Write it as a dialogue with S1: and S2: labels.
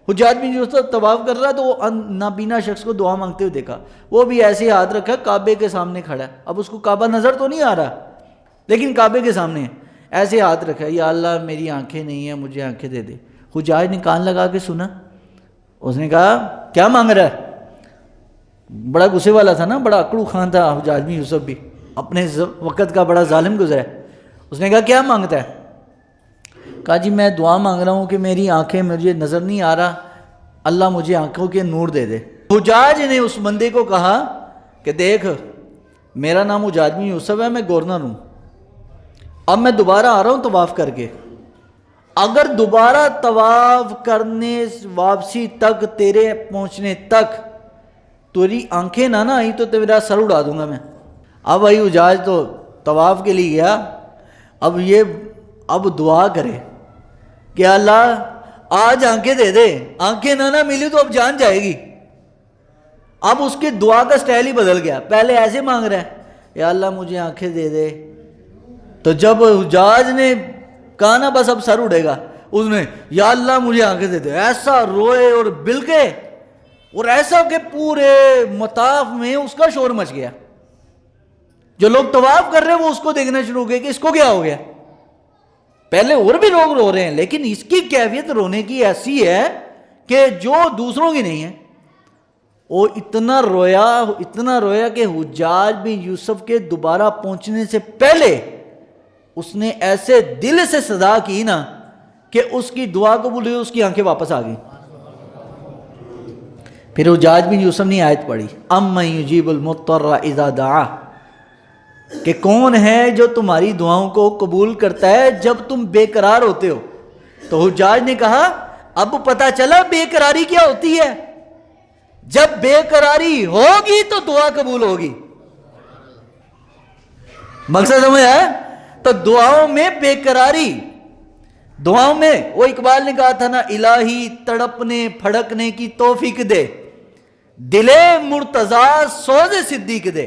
S1: حجاج بن یوسف طواف کر رہا تو وہ نابینا شخص کو دعا مانگتے ہوئے دیکھا، وہ بھی ایسے ہاتھ رکھا کعبے کے سامنے کھڑا ہے، اب اس کو کعبہ نظر تو نہیں آ رہا لیکن کعبے کے سامنے ہے، ایسے ہاتھ رکھا ہے، یا اللہ میری آنکھیں نہیں ہیں مجھے آنکھیں دے دے۔ حجاج نے کان لگا کے سنا، اس نے کہا کیا مانگ رہا ہے؟ بڑا غصے والا تھا نا، بڑا اکڑو خان تھا حجاج بن یوسف بھی، اپنے وقت کا بڑا ظالم گزرا ہے۔ اس نے کہا کیا مانگتا ہے؟ کہا جی میں دعا مانگ رہا ہوں کہ میری آنکھیں مجھے نظر نہیں آ رہا، اللہ مجھے آنکھوں کے نور دے دے۔ حجاج نے اس بندے کو کہا کہ دیکھ میرا نام حجاج بن یوسف ہے، میں گورنر ہوں، اب میں دوبارہ آ رہا ہوں طواف کر کے، اگر دوبارہ طواف کرنے واپسی تک تیرے پہنچنے تک تیری آنکھیں نہ آئی تو تیرا سر اڑا دوں گا میں۔ اب بھائی حجاج تو طواف کے لیے گیا، اب دعا کرے کہ اللہ آج آنکھیں دے دے، آنکھیں نہ ملی تو اب جان جائے گی۔ اب اس کے دعا کا سٹائل ہی بدل گیا، پہلے ایسے مانگ رہا ہے یا اللہ مجھے آنکھیں دے دے، تو جب حجاج نے کہا نا بس اب سر اڑے گا، اس نے یا اللہ مجھے آنکھیں دے دے، ایسا روئے اور بلکے، اور ایسا کہ پورے مطاف میں اس کا شور مچ گیا، جو لوگ طواف کر رہے ہیں وہ اس کو دیکھنا شروع ہو گئے کہ اس کو کیا ہو گیا۔ پہلے اور بھی لوگ رو رہے ہیں لیکن اس کی کیفیت رونے کی ایسی ہے کہ جو دوسروں کی نہیں ہے۔ وہ اتنا رویا کہ حجاج بن یوسف کے دوبارہ پہنچنے سے پہلے اس نے ایسے دل سے صدا کی نا کہ اس کی دعا قبول ہوئی، اس کی آنکھیں واپس آ گئی۔ پھر حجاج بن یوسف نے آیت پڑھی امن یجیب المضطر اذا دعا، کہ کون ہے جو تمہاری دعاؤں کو قبول کرتا ہے جب تم بے قرار ہوتے ہو۔ تو حجاج نے کہا اب پتہ چلا بے قراری کیا ہوتی ہے، جب بے قراری ہوگی تو دعا قبول ہوگی۔ مقصد سمجھ آیا؟ تو دعاؤں میں بے قراری، دعاؤں میں وہ اقبال نے کہا تھا نا الہی تڑپنے پھڑکنے کی توفیق دے، دل مرتضیٰ سوز صدیق دے۔